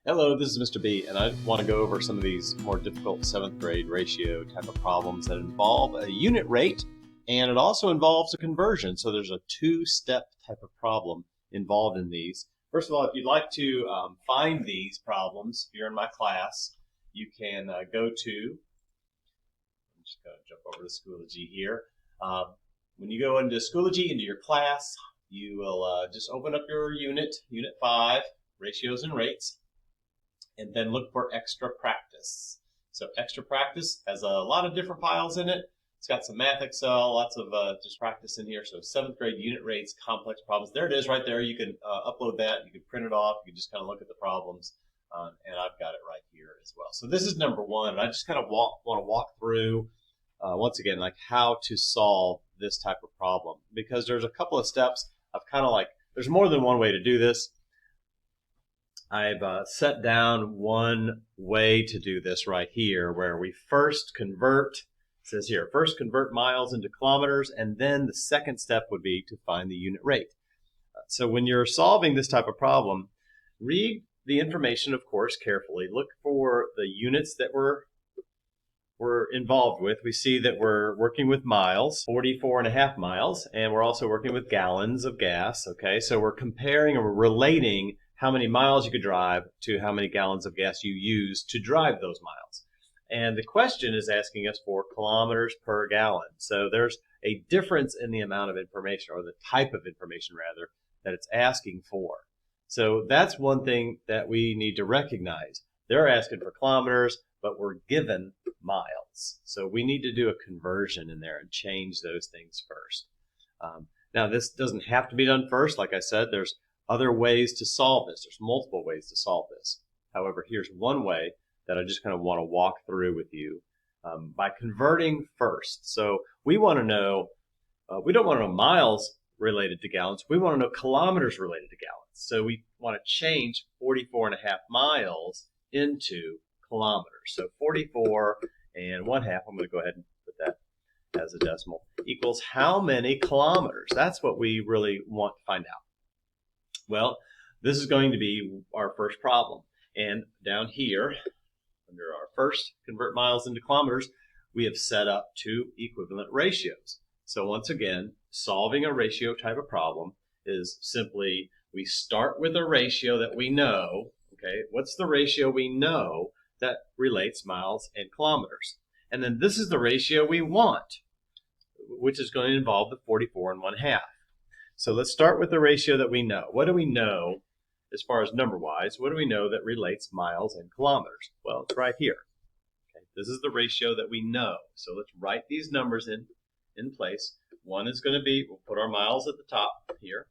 Hello, this is Mr. B, and I want to go over some of these more difficult 7th grade ratio type of problems that involve a unit rate, and it also involves a conversion. So there's a two-step type of problem involved in these. First of all, if you'd like to find these problems, if you're in my class, you can go to, I'm just going to jump over to Schoology here. When you go into Schoology, into your class, you will just open up your unit 5, ratios and rates, and then look for extra practice. So extra practice has a lot of different files in it. It's got some Math Excel, lots of just practice in here. So 7th grade unit rates, complex problems. There it is right there. You can upload that. You can print it off. You can just kind of look at the problems. And I've got it right here as well. So this is number 1. And I just kind of want to walk through, once again, like how to solve this type of problem. Because there's a couple of steps of kind of like, there's more than one way to do this. I've set down one way to do this right here, where we first convert, it says here, first convert miles into kilometers, and then the second step would be to find the unit rate. So when you're solving this type of problem, read the information, of course, carefully. Look for the units that we're involved with. We see that we're working with miles, 44.5 miles, and we're also working with gallons of gas, okay? So we're comparing or we're relating how many miles you could drive to how many gallons of gas you use to drive those miles. And the question is asking us for kilometers per gallon. So there's a difference in the amount of information, or the type of information rather, that it's asking for. So that's one thing that we need to recognize. They're asking for kilometers, but we're given miles. So we need to do a conversion in there and change those things first. Now this doesn't have to be done first. Like I said, there's other ways to solve this. There's multiple ways to solve this. However, here's one way that I just kind of want to walk through with you by converting first. So we want to know, we don't want to know miles related to gallons. We want to know kilometers related to gallons. So we want to change 44.5 miles into kilometers. So 44 and 1/2, I'm going to go ahead and put that as a decimal, equals how many kilometers? That's what we really want to find out. Well, this is going to be our first problem. And down here, under our first convert miles into kilometers, we have set up two equivalent ratios. So once again, solving a ratio type of problem is simply we start with a ratio that we know. Okay, what's the ratio we know that relates miles and kilometers? And then this is the ratio we want, which is going to involve the 44 and 1/2. So let's start with the ratio that we know. What do we know as far as number-wise? What do we know that relates miles and kilometers? Well, it's right here. Okay, this is the ratio that we know. So let's write these numbers in place. 1 is going to be, we'll put our miles at the top here,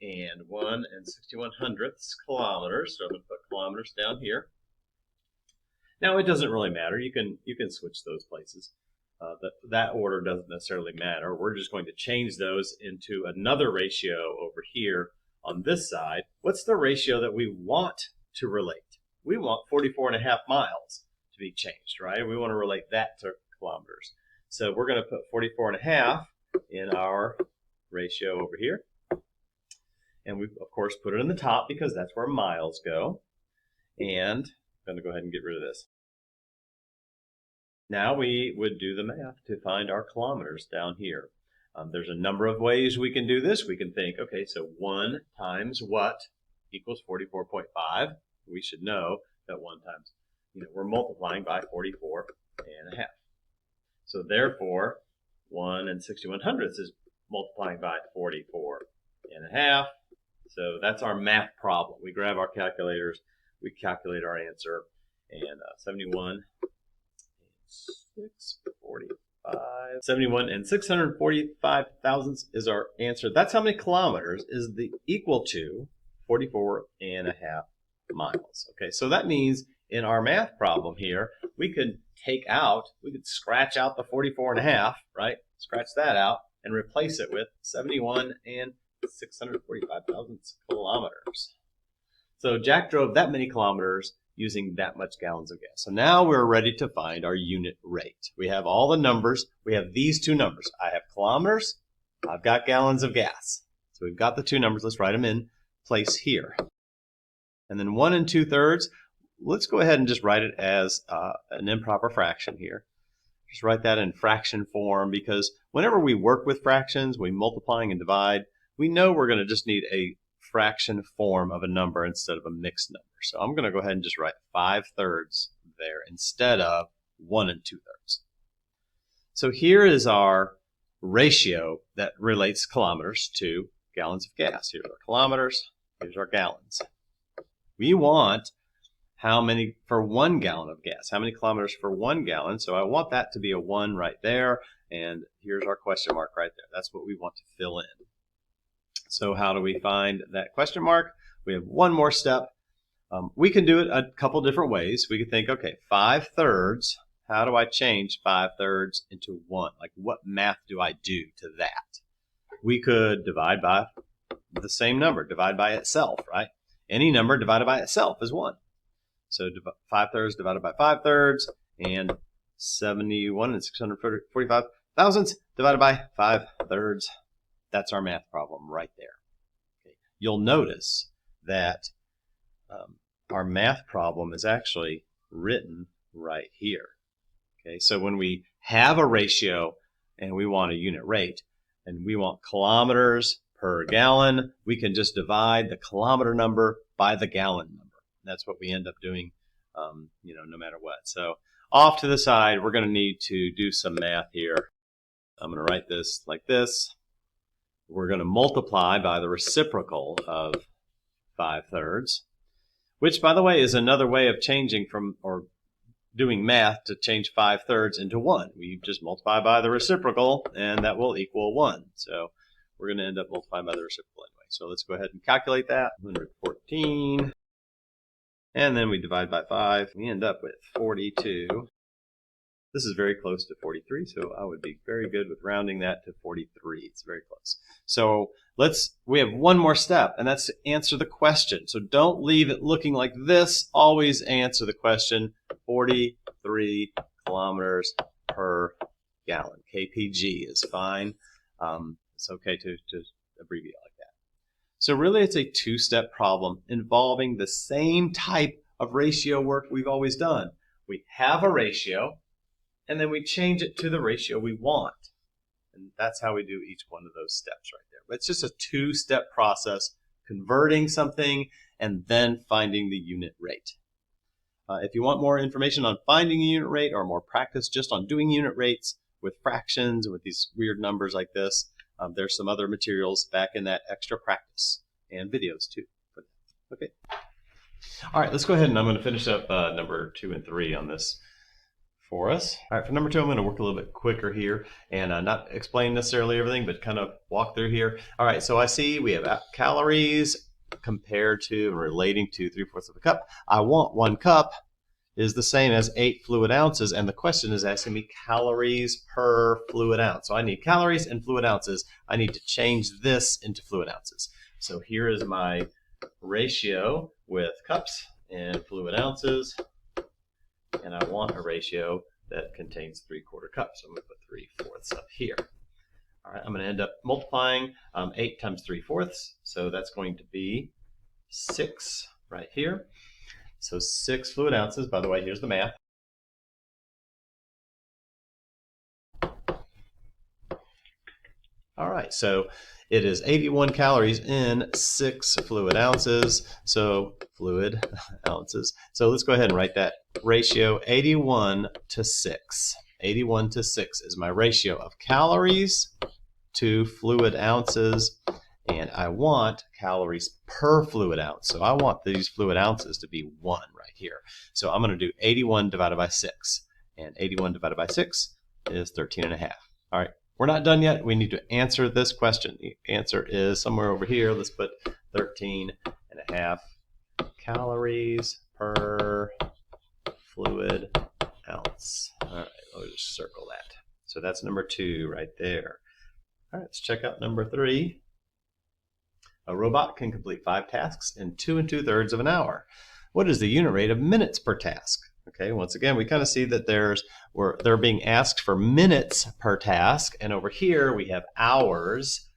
and 1 and 61/100ths kilometers. So I'm going to put kilometers down here. Now it doesn't really matter. You can switch those places. That order doesn't necessarily matter. We're just going to change those into another ratio over here on this side. What's the ratio that we want to relate? We want 44.5 miles to be changed, right? We want to relate that to kilometers. So we're going to put 44.5 in our ratio over here. And we, of course, put it in the top because that's where miles go. And I'm going to go ahead and get rid of this. Now we would do the math to find our kilometers down here. There's a number of ways we can do this. We can think, okay, so 1 times what equals 44.5. We should know that 1 times, we're multiplying by 44.5. So therefore, 1 and 61/100ths is multiplying by 44.5. So that's our math problem. We grab our calculators, we calculate our answer, and 71 and 645 thousandths is our answer. That's how many kilometers is equal to 44.5 miles. Okay, so that means in our math problem here, we could scratch out the 44.5, right? Scratch that out and replace it with 71 and 645 thousandths kilometers. So Jack drove that many kilometers using that much gallons of gas. So now we're ready to find our unit rate. We have all the numbers. We have these two numbers. I have kilometers. I've got gallons of gas. So we've got the two numbers. Let's write them in place here. And then 1 2/3, let's go ahead and just write it as an improper fraction here. Just write that in fraction form, because whenever we work with fractions, we multiplying and divide, we know we're going to just need a fraction form of a number instead of a mixed number. So I'm going to go ahead and just write 5/3 there instead of 1 2/3. So here is our ratio that relates kilometers to gallons of gas. Here's our kilometers, here's our gallons. We want how many for 1 gallon of gas, how many kilometers for 1 gallon. So I want that to be a 1 right there, and here's our question mark right there. That's what we want to fill in. So how do we find that question mark? We have one more step. We can do it a couple different ways. We could think, okay, 5/3, how do I change 5/3 into 1? Like, what math do I do to that? We could divide by the same number, divide by itself, right? Any number divided by itself is 1. So 5/3 divided by 5/3, and 71 and 645 thousandths divided by 5/3. That's our math problem right there. Okay. You'll notice that our math problem is actually written right here. Okay, so when we have a ratio and we want a unit rate and we want kilometers per gallon, we can just divide the kilometer number by the gallon number. That's what we end up doing, no matter what. So off to the side, we're going to need to do some math here. I'm going to write this like this. We're going to multiply by the reciprocal of 5/3, which, by the way, is another way of changing from, or doing math to change 5/3 into 1. We just multiply by the reciprocal, and that will equal 1. So we're going to end up multiplying by the reciprocal anyway. So let's go ahead and calculate that. 114. And then we divide by 5. We end up with 42. This is very close to 43, so I would be very good with rounding that to 43. It's very close. So we have one more step, and that's to answer the question. So don't leave it looking like this. Always answer the question. 43 kilometers per gallon. KPG is fine. It's okay to abbreviate like that. So really, it's a two-step problem involving the same type of ratio work we've always done. We have a ratio, and then we change it to the ratio we want. And that's how we do each one of those steps right there. But it's just a two-step process, converting something and then finding the unit rate. If you want more information on finding a unit rate or more practice just on doing unit rates with fractions and with these weird numbers like this, there's some other materials back in that extra practice and videos too. Okay. All right, let's go ahead and I'm going to finish up number 2 and 3 on this for us. All right, for number 2, I'm going to work a little bit quicker here and not explain necessarily everything, but kind of walk through here. All right, so I see we have calories compared to and relating to 3/4 of a cup. I want 1 cup is the same as 8 fluid ounces, and the question is asking me calories per fluid ounce. So I need calories and fluid ounces. I need to change this into fluid ounces. So here is my ratio with cups and fluid ounces, and I want a ratio that contains 3/4 cups. So I'm going to put 3/4 up here. All right, I'm going to end up multiplying 8 times 3/4, so that's going to be 6 right here. So 6 fluid ounces. By the way, here's the math. All right, so it is 81 calories in 6 fluid ounces. So fluid ounces. So let's go ahead and write that ratio 81 to 6. 81 to 6 is my ratio of calories to fluid ounces, and I want calories per fluid ounce. So I want these fluid ounces to be 1 right here. So I'm going to do 81 divided by 6, and 81 divided by 6 is 13.5. All right, we're not done yet. We need to answer this question. The answer is somewhere over here. Let's put 13.5 calories per fluid ounce. All right, let's just circle that. So that's number 2 right there. All right, let's check out number 3. A robot can complete 5 tasks in 2 2/3 of an hour. What is the unit rate of minutes per task? Okay, once again, we kind of see that they're being asked for minutes per task, and over here we have hours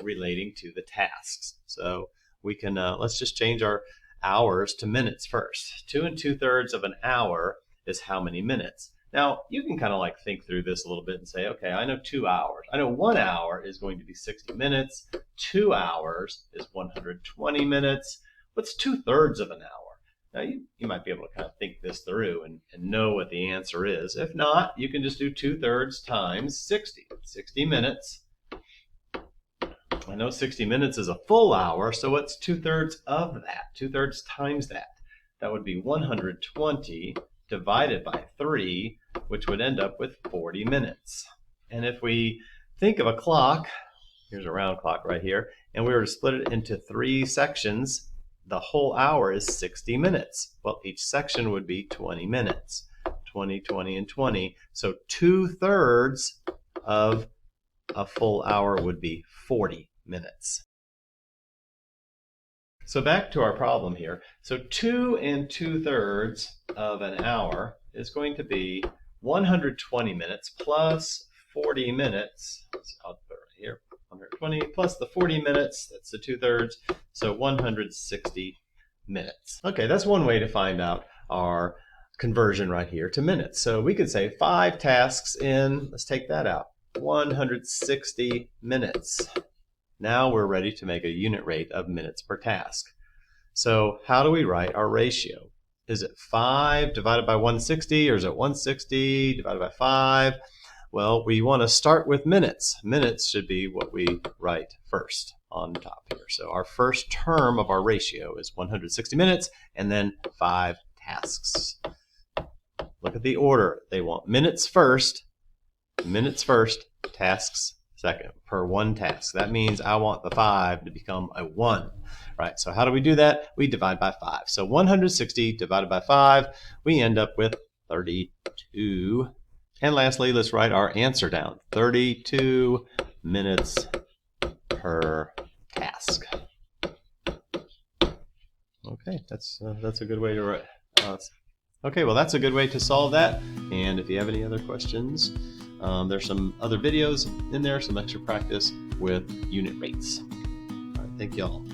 relating to the tasks. So we can let's just change our hours to minutes first. 2 2/3 of an hour is how many minutes? Now, you can kind of like think through this a little bit and say, okay, I know 2 hours. I know 1 hour is going to be 60 minutes. 2 hours is 120 minutes. What's 2/3 of an hour? Now, you might be able to kind of think this through and know what the answer is. If not, you can just do 2/3 times 60. 60 minutes. I know 60 minutes is a full hour, so what's 2/3 of that? 2/3 times that. That would be 120 divided by 3, which would end up with 40 minutes. And if we think of a clock, here's a round clock right here, and we were to split it into 3 sections, the whole hour is 60 minutes. Well, each section would be 20 minutes. 20, 20, and 20. So 2/3 of a full hour would be 40 minutes. So back to our problem here. So 2 2/3 of an hour is going to be 120 minutes plus 40 minutes. I'll put it right here. 120 plus the 40 minutes, that's the 2/3, so 160 minutes. Okay, that's one way to find out our conversion right here to minutes. So we could say 5 tasks in, let's take that out, 160 minutes. Now we're ready to make a unit rate of minutes per task. So how do we write our ratio? Is it 5 divided by 160, or is it 160 divided by 5? Well, we want to start with minutes. Minutes should be what we write first on top here. So our first term of our ratio is 160 minutes and then 5 tasks. Look at the order. They want minutes first, tasks second per 1 task. That means I want the 5 to become a 1. Right, so how do we do that? We divide by 5. So 160 divided by 5, we end up with 32. And lastly, let's write our answer down. 32 minutes per task. Okay, that's a good way to write. Okay, well, that's a good way to solve that. And if you have any other questions, there's some other videos in there, some extra practice with unit rates. All right, thank you all.